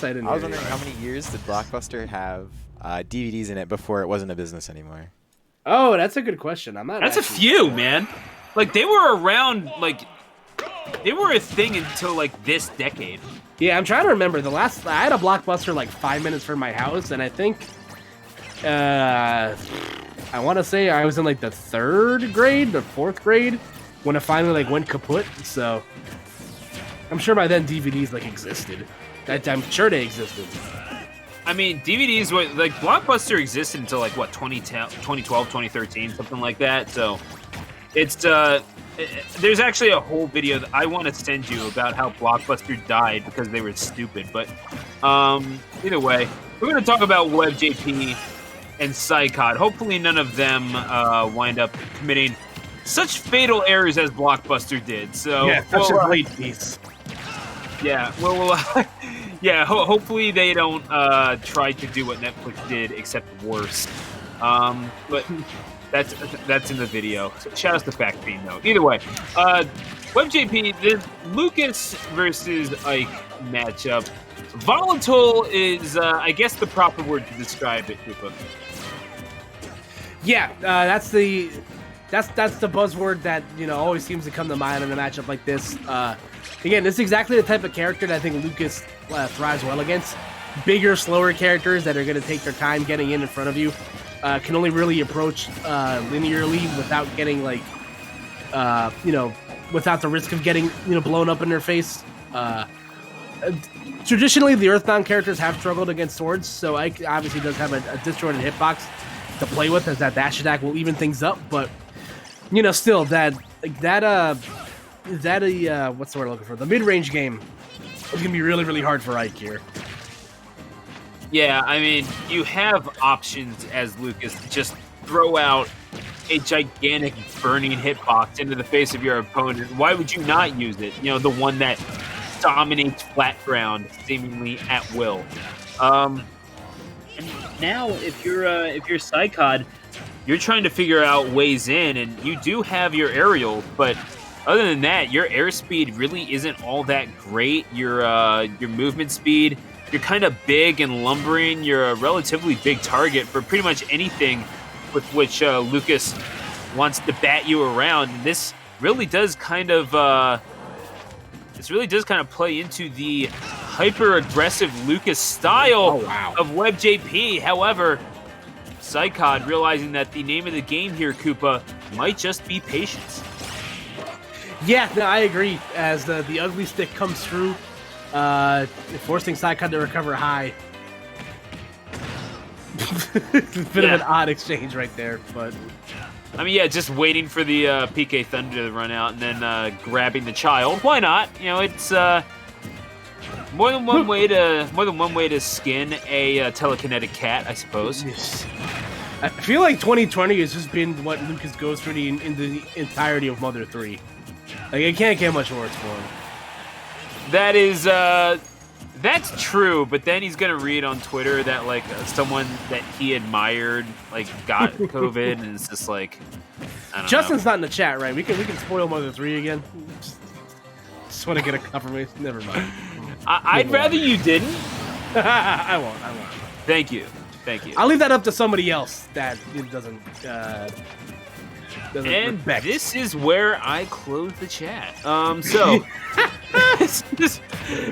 I didn't. I was wondering how many years did Blockbuster have DVDs in it before it wasn't a business anymore? Oh, that's a good question. I'm not. That's a few, man. Like they were around, like they were a thing until like this decade. Yeah, I'm trying to remember. I had a Blockbuster like 5 minutes from my house, and I think, I want to say I was in like the 3rd grade, the 4th grade, when it finally like went kaput. So I'm sure by then DVDs like existed. I'm sure they existed. I mean, DVDs were like Blockbuster existed until like what 2012, 2013, something like that. So it's there's actually a whole video that I want to send you about how Blockbuster died because they were stupid. But either way, we're going to talk about WebbJP and PsyKoD. Hopefully none of them wind up committing such fatal errors as Blockbuster did. So yeah, that's a great piece. Yeah, hopefully they don't try to do what Netflix did, except worse. But that's in the video. So shout out to Fact Bean, though. Either way, WebbJP, the Lucas versus Ike matchup. Volatile is, I guess, the proper word to describe it, Koopa. Yeah, that's the buzzword that always seems to come to mind in a matchup like this. Again, this is exactly the type of character that I think Lucas thrives well against. Bigger, slower characters that are going to take their time getting in front of you. Can only really approach linearly without getting without the risk of getting blown up in their face. Traditionally, the Earthbound characters have struggled against swords, so Ike obviously does have a disjointed hitbox to play with, as that dash attack will even things up. But still, what's the word I'm looking for? The mid-range game is gonna be really, really hard for Ike here. Yeah, I mean, you have options as Lucas to just throw out a gigantic burning hitbox into the face of your opponent. Why would you not use it? The one that dominates flat ground seemingly at will. And now, if you're PsyKoD, you're trying to figure out ways in, and you do have your aerial, but other than that, your airspeed really isn't all that great. Your movement speed, you're kind of big and lumbering. You're a relatively big target for pretty much anything with which Lucas wants to bat you around. And this really does kind of play into the hyper-aggressive Lucas style of WebbJP. However, PsyKoD, realizing that the name of the game here, Koopa, might just be patience. Yeah, no, I agree. As the ugly stick comes through, forcing PsyKoD to recover high. Bit of an odd exchange right there, but I mean, yeah, just waiting for the PK Thunder to run out and then grabbing the child. Why not? It's more than one way to skin a telekinetic cat, I suppose. I feel like 2020 has just been what Lucas goes through in the entirety of Mother 3. Like, it can't get much worse for him. That is, that's true, but then he's gonna read on Twitter that, like, someone that he admired, like, got COVID, and it's just like, I don't Justin's know. not in the chat, right? We can spoil Mother 3 again. Just want to get a confirmation. Never mind. I'd rather you didn't. I won't. Thank you. I'll leave that up to somebody else that doesn't and respect. This is where I close the chat. So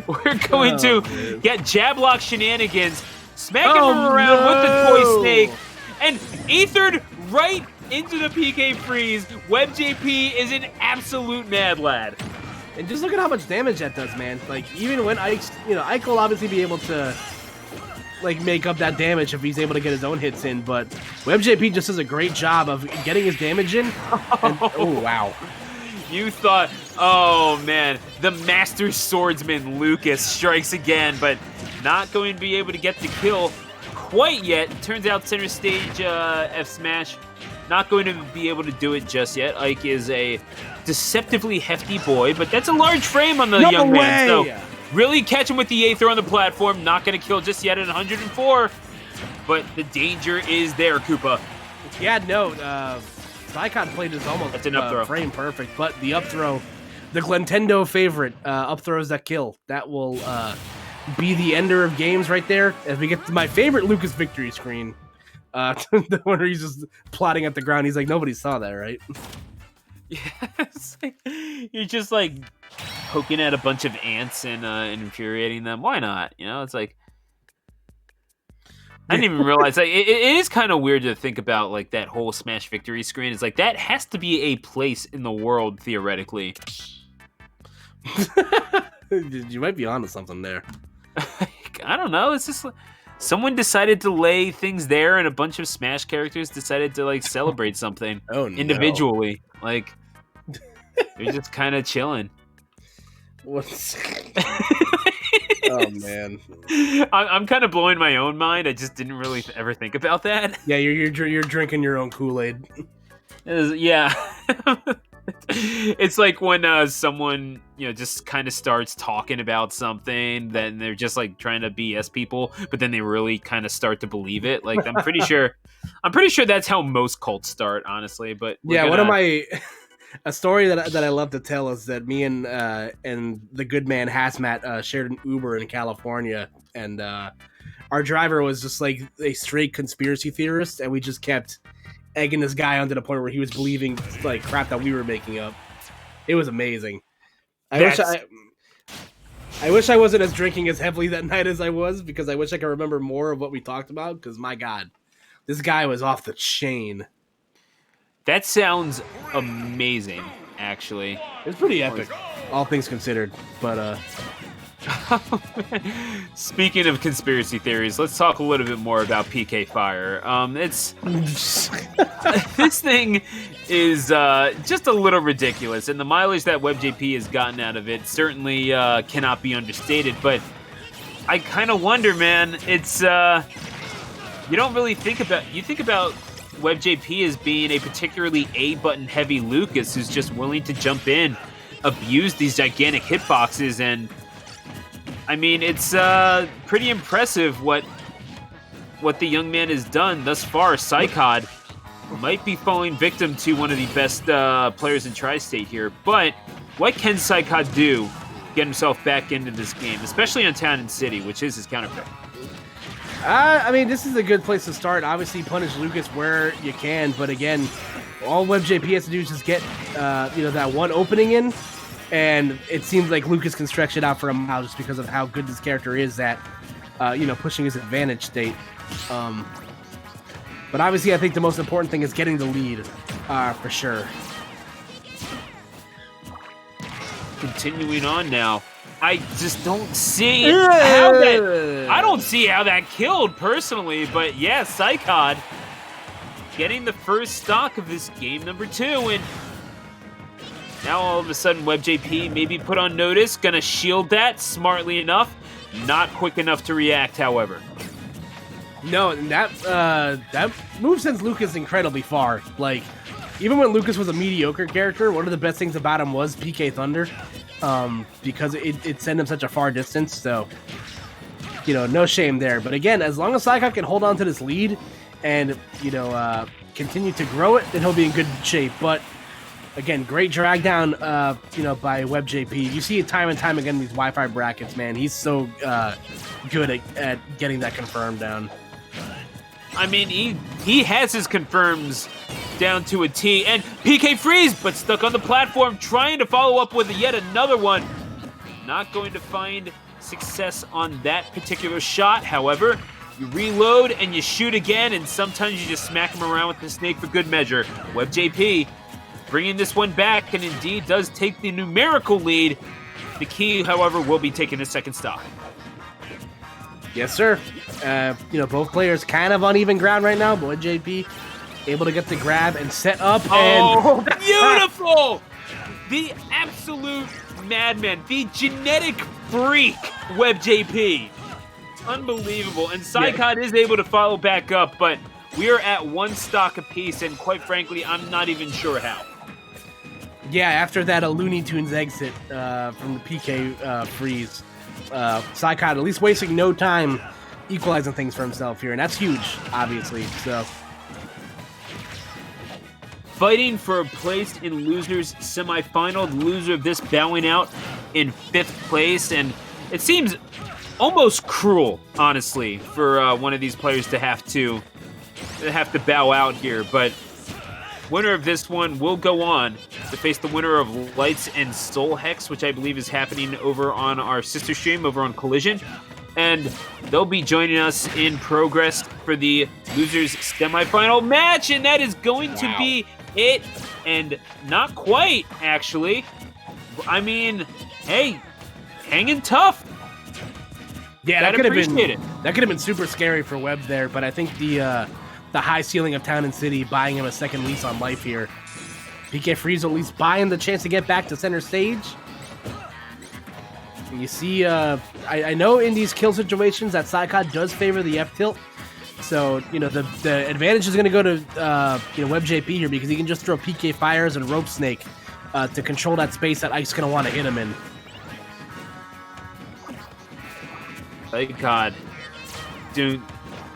we're going to get Jablock shenanigans, smacking him around with the toy snake, and ethered right into the PK freeze. WebbJP is an absolute mad lad. And just look at how much damage that does, man. Like, even when Ike will obviously be able to, like, make up that damage if he's able to get his own hits in, but WebbJP just does a great job of getting his damage in. And, oh, wow. You thought, oh, man, the master swordsman Lucas strikes again, but not going to be able to get the kill quite yet. Turns out center stage F Smash not going to be able to do it just yet. Ike is a deceptively hefty boy, but that's a large frame on the young man. So really catch him with the Aether on the platform. Not going to kill just yet at 104, but the danger is there, Koopa. Yeah, no, PsyKoD played his almost That's an up throw. Frame perfect, but the up throw, the Glintendo favorite, up throws that kill, that will be the ender of games right there as we get to my favorite Lucas victory screen. The one where he's just plotting at the ground. He's like, nobody saw that, right? Yes. You're just like poking at a bunch of ants and infuriating them. Why not? You know, it's like I didn't even realize. Like, it is kind of weird to think about, like that whole Smash victory screen. It's like that has to be a place in the world theoretically. You might be onto something there. I don't know. It's just like, someone decided to lay things there, and a bunch of Smash characters decided to like celebrate something individually. Like they're just kind of chilling. What's... Oh man, I'm kind of blowing my own mind. I just didn't really ever think about that. Yeah, you're drinking your own Kool-Aid. Yeah. It's like when someone, you know, just kind of starts talking about something, then they're just like trying to BS people, but then they really kind of start to believe it. Like I'm pretty sure that's how most cults start, honestly. But yeah, one of my a story that I love to tell is that me and the good man Hazmat shared an Uber in California, and our driver was just like a straight conspiracy theorist, and we just kept egging this guy on to the point where he was believing like crap that we were making up. It was amazing. I wish I wasn't as drinking as heavily that night as I was, because I wish I could remember more of what we talked about, because my God, this guy was off the chain. That sounds amazing, actually. It's pretty epic, all things considered. But speaking of conspiracy theories, let's talk a little bit more about PK Fire. It's this thing is just a little ridiculous, and the mileage that WebbJP has gotten out of it certainly cannot be understated. But I kind of wonder, man. It's you don't really think about WebbJP as being a particularly A-button heavy Lucas who's just willing to jump in, abuse these gigantic hitboxes, and I mean, it's pretty impressive what the young man has done thus far. PsyKoD might be falling victim to one of the best players in Tri-State here, but what can PsyKoD do to get himself back into this game, especially on Town and City, which is his counterpart? I mean, this is a good place to start. Obviously, punish Lucas where you can, but again, all WebbJP has to do is just get that one opening in, and it seems like Lucas can stretch it out for a mile just because of how good this character is at pushing his advantage state. But obviously, I think the most important thing is getting the lead for sure. Continuing on now. I just don't see how that. I don't see how that killed personally, but yeah, PsyKoD getting the first stock of this game number 2, and now all of a sudden WebbJP maybe put on notice, gonna shield that smartly enough, not quick enough to react, however. No, that move sends Lucas incredibly far. Like, even when Lucas was a mediocre character, one of the best things about him was PK Thunder. Because it sent him such a far distance, so no shame there. But again, as long as PsyKoD can hold on to this lead and continue to grow it, then he'll be in good shape. But again, great drag down by WebbJP. You see it time and time again in these Wi-Fi brackets, man. He's so good at getting that confirmed down. I mean, he has his confirms down to a T, and PK freeze, but stuck on the platform, trying to follow up with yet another one. Not going to find success on that particular shot, however. You reload and you shoot again, and sometimes you just smack him around with the snake for good measure. WebbJP bringing this one back, and indeed does take the numerical lead. The key, however, will be taking a second stock. Yes, sir. Both players kind of on even ground right now, but WebbJP able to get the grab and set up. Oh, beautiful! The absolute madman, the genetic freak, WebbJP. Unbelievable. And PsyKoD is able to follow back up, but we are at one stock apiece, and quite frankly, I'm not even sure how. Yeah, after that Looney Tunes exit from the PK freeze, PsyKoD at least wasting no time equalizing things for himself here, and that's huge, obviously. So, fighting for a place in losers semifinal, the loser of this bowing out in 5th place, and it seems almost cruel, honestly, for one of these players to have to bow out here. But winner of this one will go on to face the winner of Lights and Soul Hex, which I believe is happening over on our sister stream over on Collision. And they'll be joining us in progress for the losers semifinal match. And that is going to be it. And not quite, actually. I mean, hey, hanging tough. Yeah, that could have been super scary for Webb there, but I think the high ceiling of Town and City buying him a second lease on life here. PK Freeze at least buying the chance to get back to center stage. And you see, I know in these kill situations that PsyKoD does favor the F tilt, so you know the advantage is going to go to WebbJP here because he can just throw PK Fires and Rope Snake to control that space that Ike's going to want to hit him in. PsyKoD doing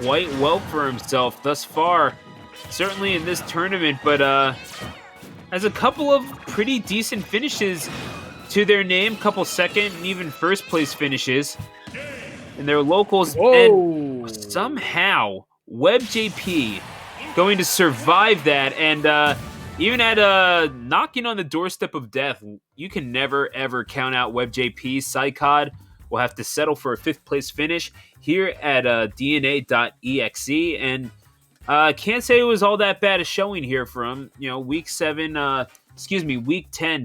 quite well for himself thus far, certainly in this tournament, but has a couple of pretty decent finishes to their name, couple second and even first place finishes in their locals. Whoa. And somehow WebbJP going to survive that, and even at knocking on the doorstep of death, you can never ever count out WebbJP. PsyKoD will have to settle for a 5th place finish here at DNA.EXE, and can't say it was all that bad a showing here from week 10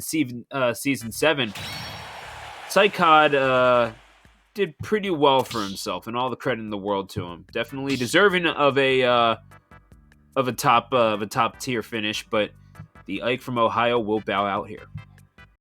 season 7. PsyKoD did pretty well for himself, and all the credit in the world to him. Definitely deserving of a top tier finish, but the Ike from Ohio will bow out here.